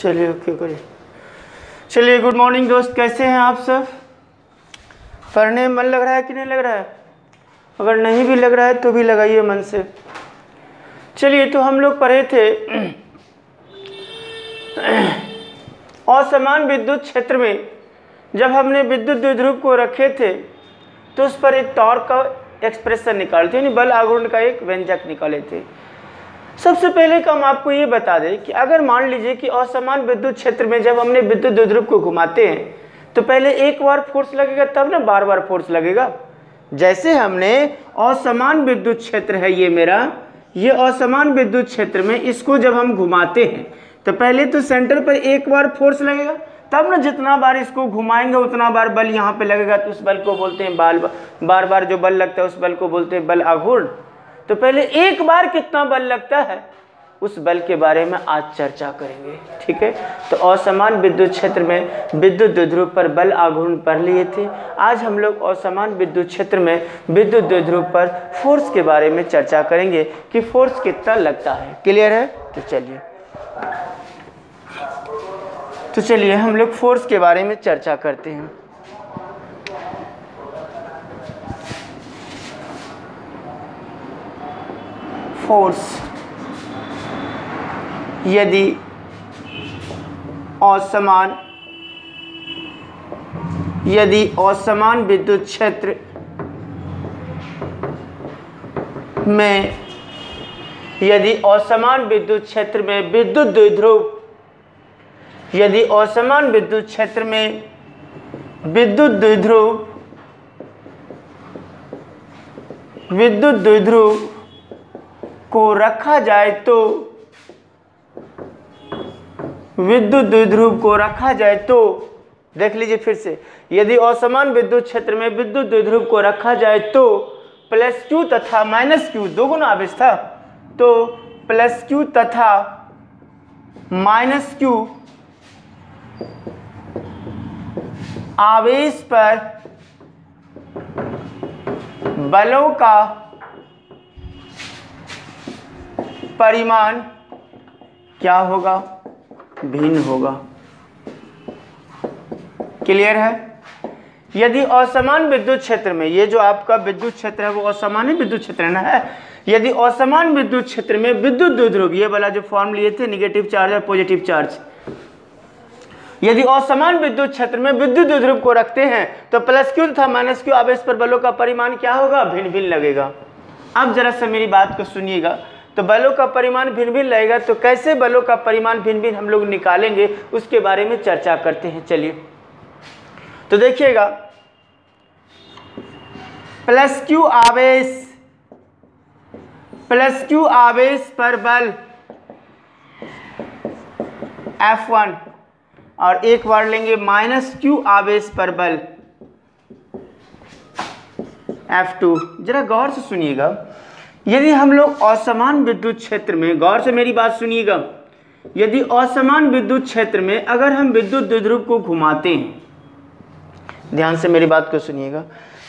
चलिए ओके करिए। चलिए गुड मॉर्निंग दोस्त, कैसे हैं आप सब? पढ़ने में मन लग रहा है कि नहीं लग रहा है? अगर नहीं भी लग रहा है तो भी लगाइए मन से। चलिए, तो हम लोग पढ़े थे असमान विद्युत क्षेत्र में जब हमने विद्युत द्विध्रुव को रखे थे तो उस पर एक टॉर्क का एक्सप्रेशन निकाले थे, यानी बल आघूर्ण का एक व्यंजक निकाले थे। सबसे पहले हम आपको ये बता दें कि अगर मान लीजिए कि असमान विद्युत क्षेत्र में जब हमने विद्युत द्विध्रुव को घुमाते हैं तो पहले एक बार फोर्स लगेगा, तब ना बार बार फोर्स लगेगा। जैसे हमने असमान विद्युत क्षेत्र है ये मेरा, ये असमान विद्युत क्षेत्र में इसको जब हम घुमाते हैं तो पहले तो सेंटर पर एक बार फोर्स लगेगा, तब ना जितना बार इसको घुमाएंगे उतना बार बल यहाँ पे लगेगा, तो उस बल को बोलते हैं बार बार जो बल लगता है उस बल को बोलते हैं बल आघूर्ण। तो पहले एक बार कितना बल लगता है उस बल के बारे में आज चर्चा करेंगे, ठीक है। तो असमान विद्युत क्षेत्र में विद्युत द्विध्रुव पर बल आघूर्ण पढ़ लिए थे। आज हम लोग असमान विद्युत क्षेत्र में विद्युत द्विध्रुव पर फोर्स के बारे में चर्चा करेंगे कि फोर्स कितना लगता है। क्लियर है? तो चलिए हम लोग फोर्स के बारे में चर्चा करते हैं। फोर्स यदि असमान विद्युत क्षेत्र में असमान विद्युत क्षेत्र में विद्युत द्विध्रुव असमान विद्युत क्षेत्र में विद्युत द्विध्रुव को रखा जाए तो देख लीजिए फिर से, यदि असमान विद्युत क्षेत्र में विद्युत द्विध्रुव को रखा जाए तो प्लस क्यू तथा माइनस क्यू दोगुना आवेश था, तो प्लस क्यू तथा माइनस क्यू आवेश पर बलों का परिमाण क्या होगा? भिन्न होगा। क्लियर है? यदि असमान विद्युत क्षेत्र में, ये जो आपका विद्युत क्षेत्र है वो असमान विद्युत क्षेत्र है ना है, यदि असमान विद्युत क्षेत्र में विद्युत द्विध्रुव, ये वाला जो फॉर्म लिए थे नेगेटिव चार्ज और पॉजिटिव चार्ज, यदि असमान विद्युत क्षेत्र में विद्युत द्विध्रुव को रखते हैं तो प्लस क्यू तथा माइनस क्यू आवेश पर बलों का परिमाण क्या होगा? भिन्न भिन्न लगेगा। अब जरा सा मेरी बात को सुनिएगा, तो बलों का परिमाण भिन्न भिन्न लगेगा, तो कैसे बलों का परिमाण भिन्न भिन्न हम लोग निकालेंगे उसके बारे में चर्चा करते हैं। चलिए तो देखिएगा, प्लस क्यू आवेश पर बल F1 और एक बार लेंगे माइनस क्यू आवेश पर बल F2। जरा गौर से सुनिएगा, यदि हम लोग असमान विद्युत क्षेत्र में, गौर से मेरी बात सुनिएगा, यदि असमान विद्युत क्षेत्र में अगर हम विद्युत द्विध्रुव को घुमाते हैं, ध्यान से मेरी बात को सुनिएगा,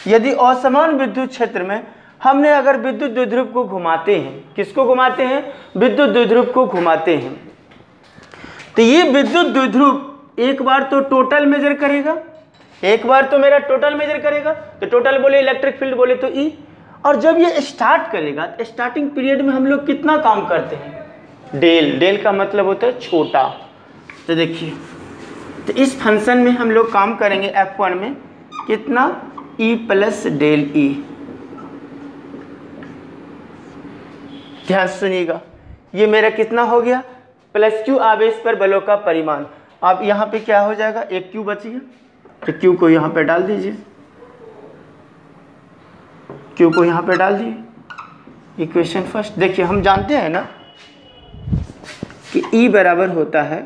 यदि असमान विद्युत क्षेत्र में हमने अगर विद्युत द्विध्रुव को घुमाते हैं, किसको घुमाते हैं? विद्युत द्विध्रुव को घुमाते हैं, तो ये विद्युत द्विध्रुव एक बार तो टोटल मेजर करेगा, एक बार तो मेरा टोटल मेजर करेगा, तो टोटल बोले इलेक्ट्रिक फील्ड बोले तो ई, और जब ये स्टार्ट करेगा तो स्टार्टिंग पीरियड में हम लोग कितना काम करते हैं? डेल का मतलब होता है छोटा। तो देखिए, तो इस फंक्शन में हम लोग काम करेंगे F1 में कितना? E plus del e. ध्यान सुनिएगा, ये मेरा कितना हो गया? प्लस क्यू आवेश पर बलों का परिमाण। अब यहाँ पे क्या हो जाएगा? एक क्यू बच गया, तो क्यू को यहाँ पे डाल दीजिए, क्यू को यहाँ पे डाल दिए। इक्वेशन फर्स्ट देखिए, हम जानते हैं ना कि E बराबर होता है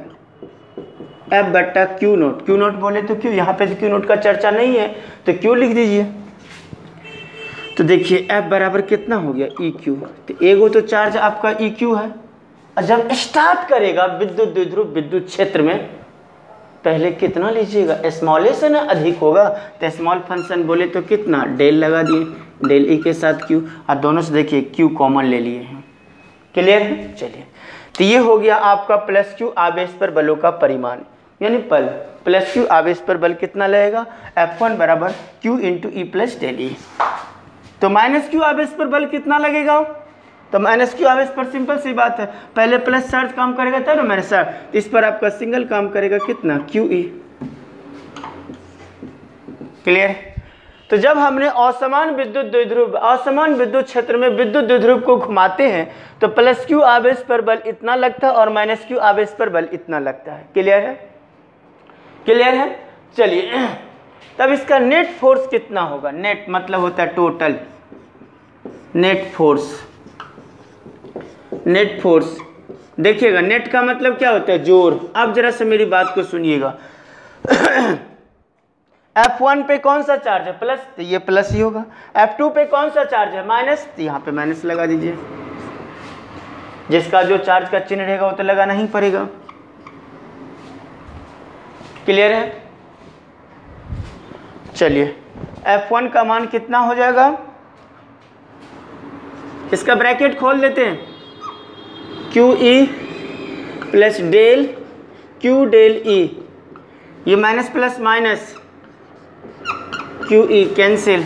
F बट्टा क्यू नोट। क्यू नोट बोले तो क्यू, यहाँ पे तो क्यू नोट का चर्चा नहीं है तो क्यू लिख दीजिए। तो देखिए F बराबर कितना हो गया? E Q. तो एगो तो चार्ज आपका ई क्यू है, और जब स्टार्ट करेगा विद्युत द्विध्रुव विद्युत क्षेत्र में पहले कितना लीजिएगा? स्मॉल ए से ना अधिक होगा, तो स्मॉल फंक्शन बोले तो कितना? डेल लगा दिए, डेल ई के साथ क्यू, और दोनों से देखिए क्यू कॉमन ले लिए हैं। क्लियर है? चलिए तो ये हो गया आपका प्लस क्यू आवेश पर बलों का परिमाण, यानी बल प्लस क्यू आवेश पर बल कितना लगेगा, F1 बराबर Q into e plus del e. तो माइनस क्यू आवेश पर बल कितना लगेगा, तो माइनस क्यू आवेश पर सिंपल सी बात है, पहले प्लस चार्ज काम करेगा तब ना माइनस चार्ज, तो इस पर आपका सिंगल काम करेगा कितना, क्यू ई। क्लियर। तो जब हमने असमान विद्युत द्विध्रुव, असमान विद्युत क्षेत्र में विद्युत द्विध्रुव को घुमाते हैं तो प्लस क्यू आवेश पर बल इतना लगता है और माइनस क्यू आवेश पर बल इतना लगता है। क्लियर है, क्लियर है। चलिए तब इसका नेट फोर्स कितना होगा, नेट मतलब होता है total, net force, net force देखिएगा, नेट का मतलब क्या होता है, जोर। अब जरा से मेरी बात को सुनिएगा F1 पे कौन सा चार्ज है, प्लस, तो ये प्लस ही होगा। F2 पे कौन सा चार्ज है, माइनस, तो यहाँ पे माइनस लगा दीजिए। जिसका जो चार्ज का चिन्ह रहेगा वो तो लगाना ही पड़ेगा। क्लियर है। चलिए F1 का मान कितना हो जाएगा, इसका ब्रैकेट खोल देते हैं, q e plus del q del e, ये minus plus minus q e cancel,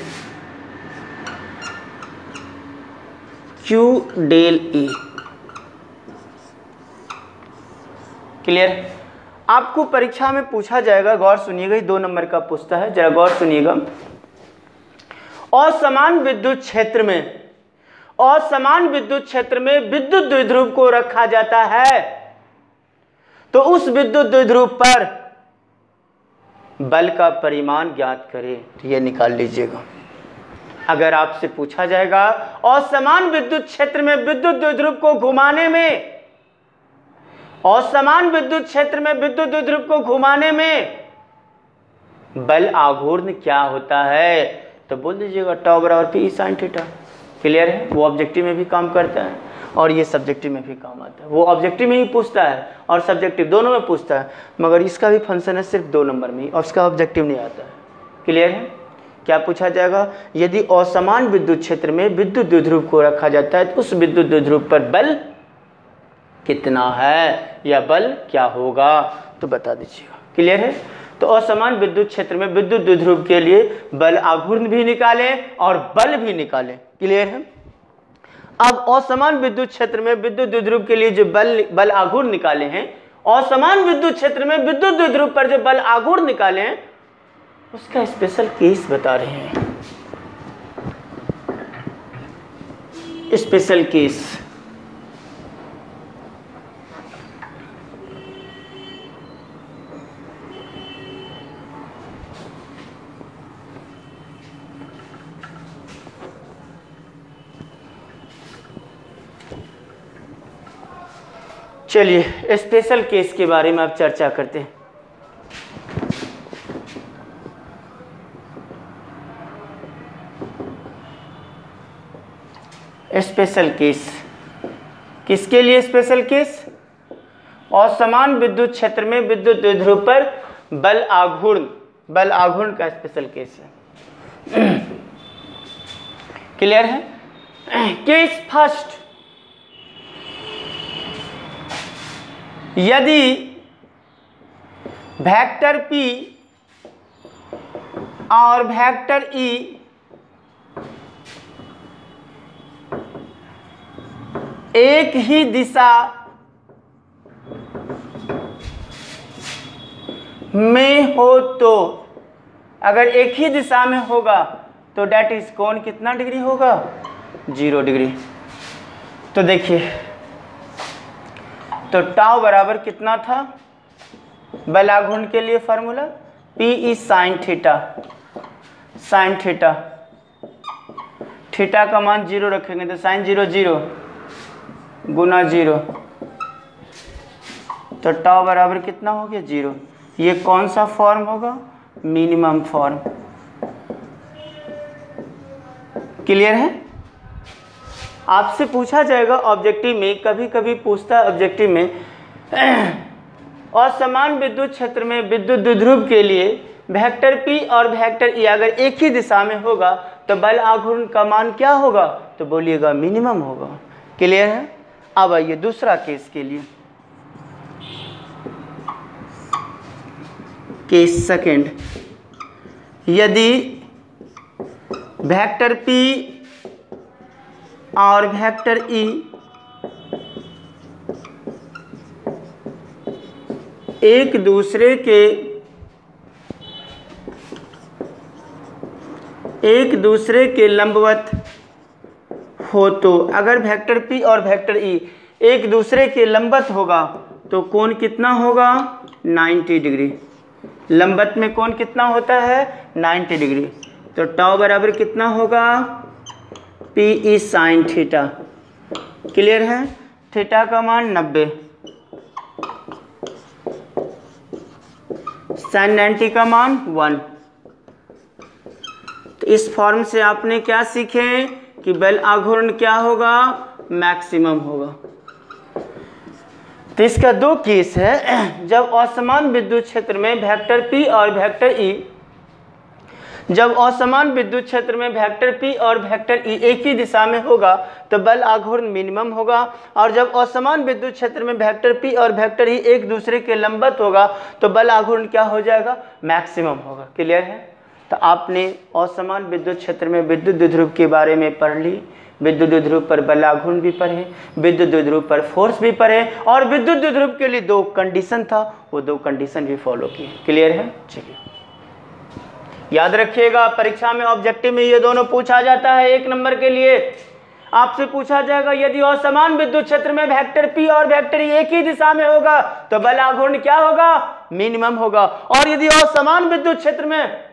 q del e. Clear. आपको परीक्षा में पूछा जाएगा, गौर सुनिएगा, 2 नंबर का पूछता है, जरा गौर सुनिएगा। असमान विद्युत क्षेत्र में, असमान विद्युत क्षेत्र में विद्युत द्विध्रुव को रखा जाता है तो उस विद्युत द्विध्रुव पर बल का परिमाण ज्ञात करें, तो ये निकाल लीजिएगा। अगर आपसे पूछा जाएगा असमान विद्युत क्षेत्र में विद्युत द्विध्रुव को घुमाने में, असमान विद्युत क्षेत्र में विद्युत द्विध्रुव को घुमाने में बल आघूर्ण क्या होता है, तो बोल दीजिएगा टाउ बराबर पी साइन थीटा। क्लियर है। वो ऑब्जेक्टिव में भी काम करता है और ये सब्जेक्टिव में भी काम आता है। वो ऑब्जेक्टिव में ही पूछता है और सब्जेक्टिव दोनों में पूछता है, मगर इसका भी फंक्शन है सिर्फ 2 नंबर में ही और उसका ऑब्जेक्टिव नहीं आता है। क्लियर है। क्या पूछा जाएगा, यदि असमान विद्युत क्षेत्र में विद्युत द्विध्रुव को रखा जाता है तो उस विद्युत द्विध्रुव पर बल कितना है या बल क्या होगा, तो बता दीजिएगा। क्लियर है। तो असमान विद्युत क्षेत्र में विद्युत द्विध्रुव के लिए बल आघूर्ण भी निकालें और बल भी निकालें। क्लियर है। अब असमान विद्युत क्षेत्र में विद्युत द्विध्रुव के लिए जो बल आघूर्ण निकाले हैं, असमान विद्युत क्षेत्र में विद्युत द्विध्रुव पर जो बल आघूर्ण निकाले हैं उसका स्पेशल केस बता रहे हैं। स्पेशल केस, चलिए स्पेशल केस के बारे में अब चर्चा करते हैं। स्पेशल केस किसके लिए स्पेशल केस, असमान विद्युत क्षेत्र में विद्युत द्विध्रुव पर बल आघूर्ण का स्पेशल केस है। क्लियर है। केस फर्स्ट, यदि वेक्टर P और वेक्टर E एक ही दिशा में हो, तो अगर एक ही दिशा में होगा तो डेट इज कोण कितना डिग्री होगा, 0 डिग्री। तो देखिए, तो टाउ बराबर कितना था बल आघूर्ण के लिए formula, P E sine theta, sine theta, theta का मान 0 रखेंगे तो साइन 0 0 गुना 0, तो टाउ बराबर कितना हो गया 0। ये कौन सा फॉर्म होगा, मिनिमम फॉर्म। क्लियर है। आपसे पूछा जाएगा ऑब्जेक्टिव में, कभी कभी पूछता है ऑब्जेक्टिव में, असमान विद्युत क्षेत्र में विद्युत द्विध्रुव के लिए वेक्टर P और वेक्टर E अगर एक ही दिशा में होगा तो बल आघूर्ण का मान क्या होगा, तो बोलिएगा मिनिमम होगा। क्लियर है। अब आइए दूसरा केस के लिए, केस सेकंड। यदि वेक्टर P और वेक्टर E एक दूसरे के लंबवत हो, तो अगर वेक्टर P और वेक्टर E एक दूसरे के लंबवत होगा तो कोण कितना होगा? 90 डिग्री। लंबवत में कोण कितना होता है? 90 डिग्री। तो टाउ बराबर कितना होगा? PE sine theta. क्लियर है? थीटा का मान 90, साइन 90 का मान 1। तो इस फॉर्म से आपने क्या सीखे कि बल आघूर्ण क्या होगा? मैक्सिमम होगा। तो इसका दो केस है। जब असमान विद्युत क्षेत्र में वेक्टर P और वेक्टर E, जब असमान विद्युत क्षेत्र में वेक्टर P और वेक्टर E एक ही दिशा में होगा तो बल आघूर्ण मिनिमम होगा, और जब असमान विद्युत क्षेत्र में वेक्टर P और वेक्टर E एक दूसरे के लंबवत होगा तो बल आघूर्ण क्या हो जाएगा? मैक्सिमम होगा। क्लियर है? तो आपने असमान विद्युत क्षेत्र में विद्युत द्विध्रुव के बारे में पढ़ ली, विद्युत द्विध्रुव पर बल आघूर्ण भी पढ़े, विद्युत द्विध्रुव पर फोर्स भी पढ़े, और विद्युत द्विध्रुव के लिए दो कंडीशन था, वो दो कंडीशन भी फॉलो किए। क्लियर है? चलिए याद रखिएगा, परीक्षा में ऑब्जेक्टिव में ये दोनों पूछा जाता है। 1 नंबर के लिए आपसे पूछा जाएगा यदि असमान विद्युत क्षेत्र में वेक्टर P और वेक्टर E एक ही दिशा में होगा तो बल आघूर्ण क्या होगा? मिनिमम होगा। और यदि असमान विद्युत क्षेत्र में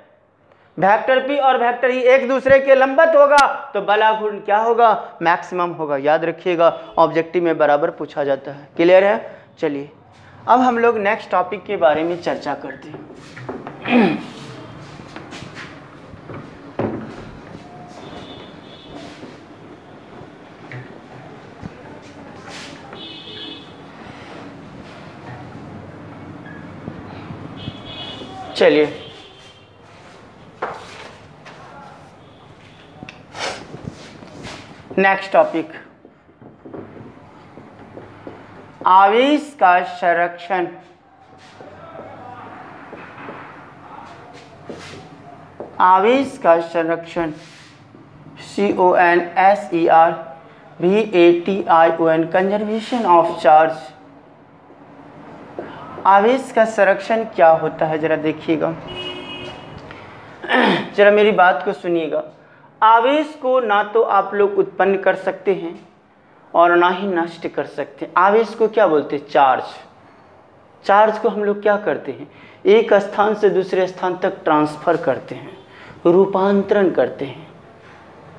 वेक्टर P और वेक्टर E एक दूसरे के लंबवत होगा तो बल आघूर्ण क्या होगा? मैक्सिमम होगा। याद रखिएगा, ऑब्जेक्टिव में बराबर पूछा जाता है। क्लियर है? चलिए अब हम लोग नेक्स्ट टॉपिक के बारे में चर्चा करते हैं। चलिए नेक्स्ट टॉपिक, आवेश का संरक्षण। आवेश का संरक्षण CONSERVATION, कंजर्वेशन ऑफ चार्ज। आवेश का संरक्षण क्या होता है जरा देखिएगा, जरा मेरी बात को सुनिएगा। आवेश को ना तो आप लोग उत्पन्न कर सकते हैं और ना ही नष्ट कर सकते हैं। आवेश को क्या बोलते हैं? चार्ज। चार्ज को हम लोग क्या करते हैं? एक स्थान से दूसरे स्थान तक ट्रांसफ़र करते हैं, रूपांतरण करते हैं।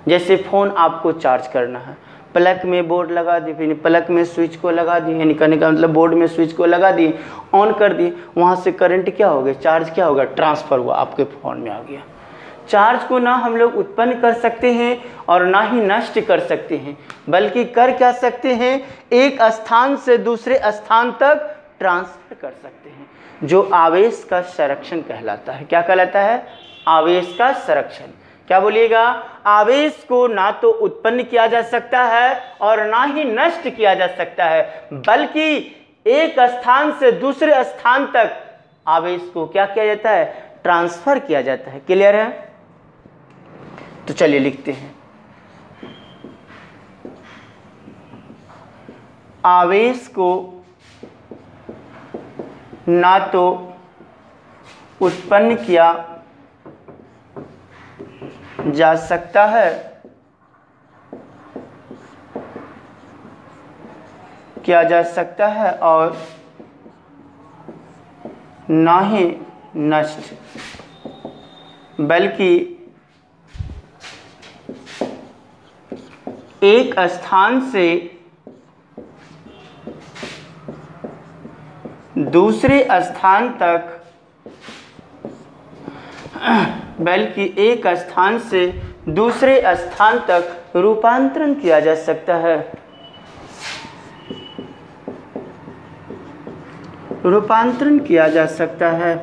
जैसे फ़ोन आपको चार्ज करना है, प्लग में बोर्ड लगा दी, फिर प्लग में स्विच को लगा दिए, यानी कहने का मतलब बोर्ड में स्विच को लगा दिए, ऑन कर दिए, वहाँ से करंट क्या हो गया? चार्ज क्या होगा? ट्रांसफ़र हुआ, आपके फ़ोन में आ गया। चार्ज को ना हम लोग उत्पन्न कर सकते हैं और ना ही नष्ट कर सकते हैं, बल्कि कर क्या सकते हैं? एक स्थान से दूसरे स्थान तक ट्रांसफर कर सकते हैं, जो आवेश का संरक्षण कहलाता है। क्या कहलाता है? आवेश का संरक्षण। क्या बोलिएगा? आवेश को ना तो उत्पन्न किया जा सकता है और ना ही नष्ट किया जा सकता है, बल्कि एक स्थान से दूसरे स्थान तक आवेश को क्या किया जाता है? ट्रांसफर किया जाता है। क्लियर है? तो चलिए लिखते हैं, आवेश को ना तो उत्पन्न किया जा सकता है, और ना ही नष्ट, बल्कि एक स्थान से दूसरे स्थान तक, रूपांतरण किया जा सकता है। रूपांतरण किया जा सकता है।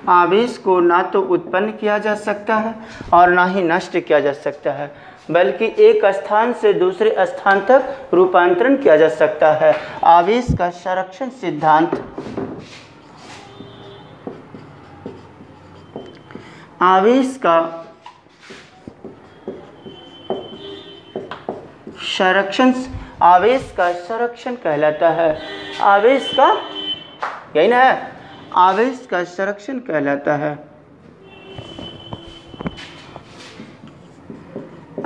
आवेश को ना तो उत्पन्न किया जा सकता है और ना ही नष्ट किया जा सकता है, बल्कि एक स्थान से दूसरे स्थान तक रूपांतरण किया जा सकता है। आवेश का संरक्षण सिद्धांत। आवेश का संरक्षण कहलाता है। आवेश का, यही ना है, आवेश का संरक्षण कहलाता है।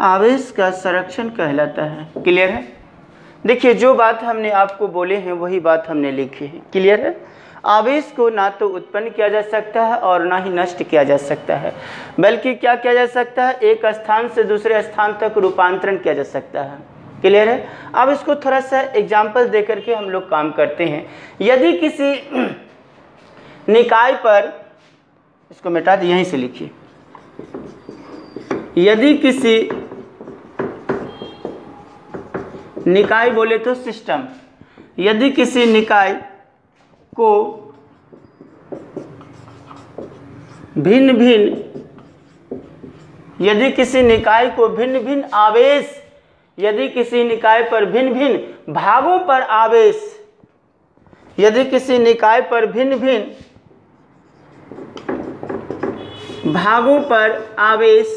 आवेश का संरक्षण कहलाता है। क्लियर है? देखिए, जो बात हमने आपको बोले हैं वही बात हमने लिखी है। क्लियर है? आवेश को ना तो उत्पन्न किया जा सकता है और ना ही नष्ट किया जा सकता है, बल्कि क्या किया जा सकता है, एक स्थान से दूसरे स्थान तक रूपांतरण किया जा सकता है। क्लियर है? अब इसको थोड़ा सा एग्जाम्पल दे करके हम लोग काम करते हैं। यदि किसी निकाय पर, इसको मिटा दी, यहीं से लिखिए। यदि किसी निकाय बोले तो सिस्टम, यदि किसी निकाय को भिन्न भिन्न आवेश, यदि किसी निकाय पर भिन्न भिन्न भागों पर आवेश, यदि किसी निकाय पर भिन्न भिन्न भागों पर आवेश,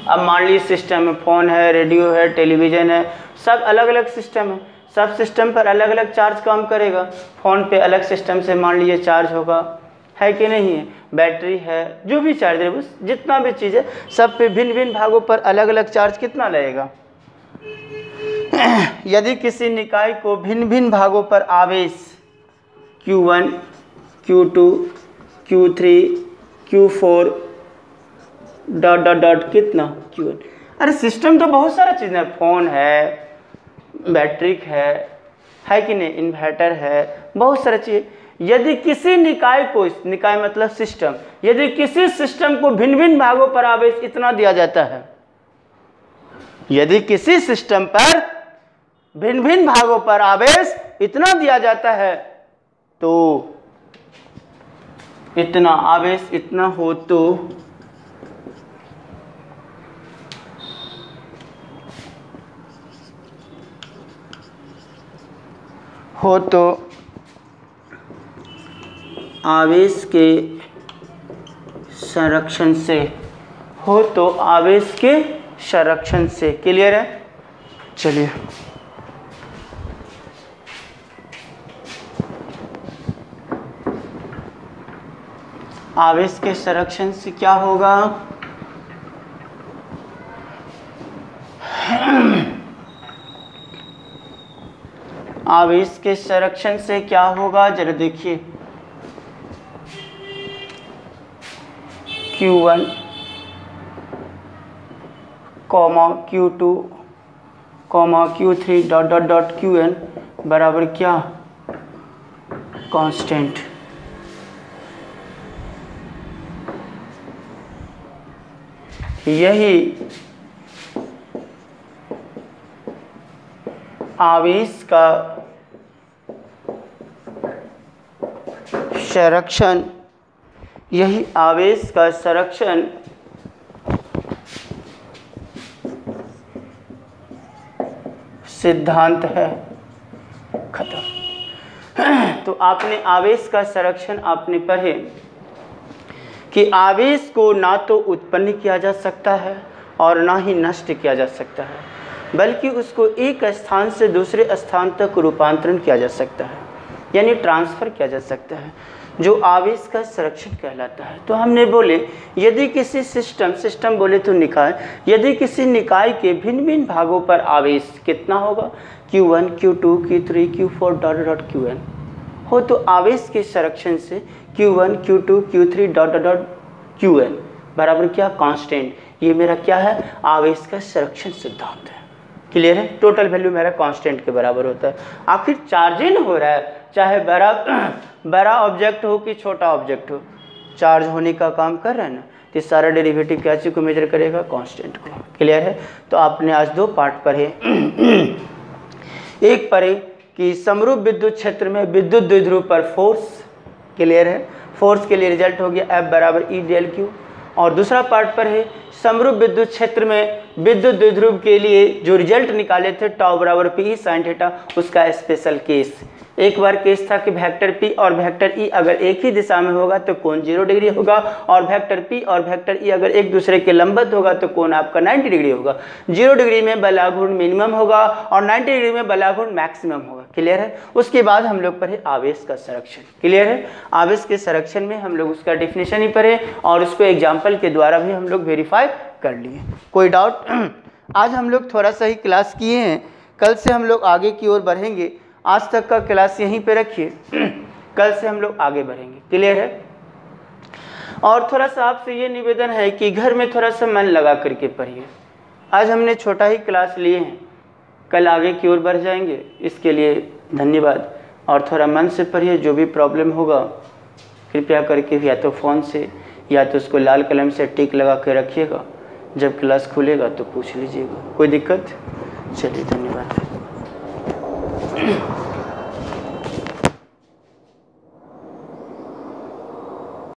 अब मान लीजिए सिस्टम में फ़ोन है, रेडियो है, टेलीविज़न है, सब अलग अलग सिस्टम है, सब सिस्टम पर अलग अलग चार्ज काम करेगा। फ़ोन पे अलग सिस्टम से मान लीजिए चार्ज होगा, है कि नहीं है, बैटरी है, जो भी चार्जर, बस जितना भी चीज़ है सब पे भिन्न भिन्न भागों पर अलग अलग चार्ज कितना लगेगा। यदि किसी निकाय को भिन्न भिन्न भागों पर आवेश Q1, Q2, Q3, Q4 ... कितना Q1, अरे सिस्टम तो बहुत सारा चीज़ है, फ़ोन है, बैटरी है कि नहीं, इन्वर्टर है, बहुत सारा चीज़। यदि किसी निकाय को, निकाय मतलब सिस्टम, यदि किसी सिस्टम को भिन्न भिन्न भागों पर आवेश इतना दिया जाता है, यदि किसी सिस्टम पर भिन्न भिन्न भागों पर आवेश इतना दिया जाता है, तो इतना आवेश इतना हो तो आवेश के संरक्षण से, क्लियर है? चलिए, आवेश के संरक्षण से क्या होगा? आवेश के संरक्षण से क्या होगा, जरा देखिए। Q1, Q2, Q3 ... Qn बराबर क्या, कांस्टेंट। यही आवेश का संरक्षण, यही आवेश का संरक्षण सिद्धांत है। खत्म। तो आपने आवेश का संरक्षण आपने पढ़े कि आवेश को ना तो उत्पन्न किया जा सकता है और ना ही नष्ट किया जा सकता है, बल्कि उसको एक स्थान से दूसरे स्थान तक रूपांतरण किया जा सकता है, यानी ट्रांसफ़र किया जा सकता है, जो आवेश का संरक्षण कहलाता है। तो हमने बोले यदि किसी सिस्टम बोले तो निकाय, यदि किसी निकाय के भिन्न भिन्न भागों पर आवेश कितना होगा, Q1, Q2, Q3, Q4 ... Qn हो, तो आवेश के संरक्षण से Q1, Q2, Q3 ... Qn बराबर क्या, कांस्टेंट। ये मेरा क्या है, आवेश का संरक्षण सिद्धांत है। क्लियर है? टोटल वैल्यू मेरा कांस्टेंट के बराबर होता है। आखिर चार्जिंग हो रहा है, चाहे बड़ा ऑब्जेक्ट हो कि छोटा ऑब्जेक्ट हो, चार्ज होने का काम कर रहा है ना, तो सारा डेरिवेटिव क्या चीज़ को मेजर करेगा, कांस्टेंट को। क्लियर है? तो आपने आज दो पार्ट पढ़े। एक पढ़े कि समरूप विद्युत क्षेत्र में विद्युत द्विध्रुव पर फोर्स, क्लियर है, फोर्स के लिए रिजल्ट हो गया F बराबर E डेल क्यू। और दूसरा पार्ट पर है समरूप विद्युत क्षेत्र में विद्युत द्विध्रुव के लिए जो रिजल्ट निकाले थे टाउ बराबर पी साइन थीटा, उसका स्पेशल केस। एक बार केस था कि वेक्टर पी और वेक्टर ई अगर एक ही दिशा में होगा तो कोण 0 डिग्री होगा, और वेक्टर पी और वेक्टर ई अगर एक दूसरे के लंबवत होगा तो कोण आपका 90 डिग्री होगा। 0 डिग्री में बलाघूर्ण मिनिमम होगा और 90 डिग्री में बलाघूर्ण मैक्सिमम होगा, क्लियर है। उसके बाद हम लोग पढ़े आवेश का संरक्षण, क्लियर है। आवेश के संरक्षण में हम लोग उसका डेफिनेशन ही पढ़े और उसको एग्जाम्पल के द्वारा भी हम लोग वेरीफाई कर लिए। कोई डाउट? आज हम लोग थोड़ा सा ही क्लास किए हैं, कल से हम लोग आगे की ओर बढ़ेंगे। आज तक का क्लास यहीं पे रखिए, कल से हम लोग आगे बढ़ेंगे, क्लियर है। और थोड़ा सा आपसे ये निवेदन है कि घर में थोड़ा सा मन लगा करके पढ़िए। आज हमने छोटा ही क्लास लिए हैं, कल आगे की ओर बढ़ जाएंगे, इसके लिए धन्यवाद। और थोड़ा मन से पढ़िए, जो भी प्रॉब्लम होगा कृपया करके या तो फ़ोन से या तो उसको लाल कलम से टिक लगा के रखिएगा, जब क्लास खुलेगा तो पूछ लीजिएगा, कोई दिक्कत? चलिए धन्यवाद।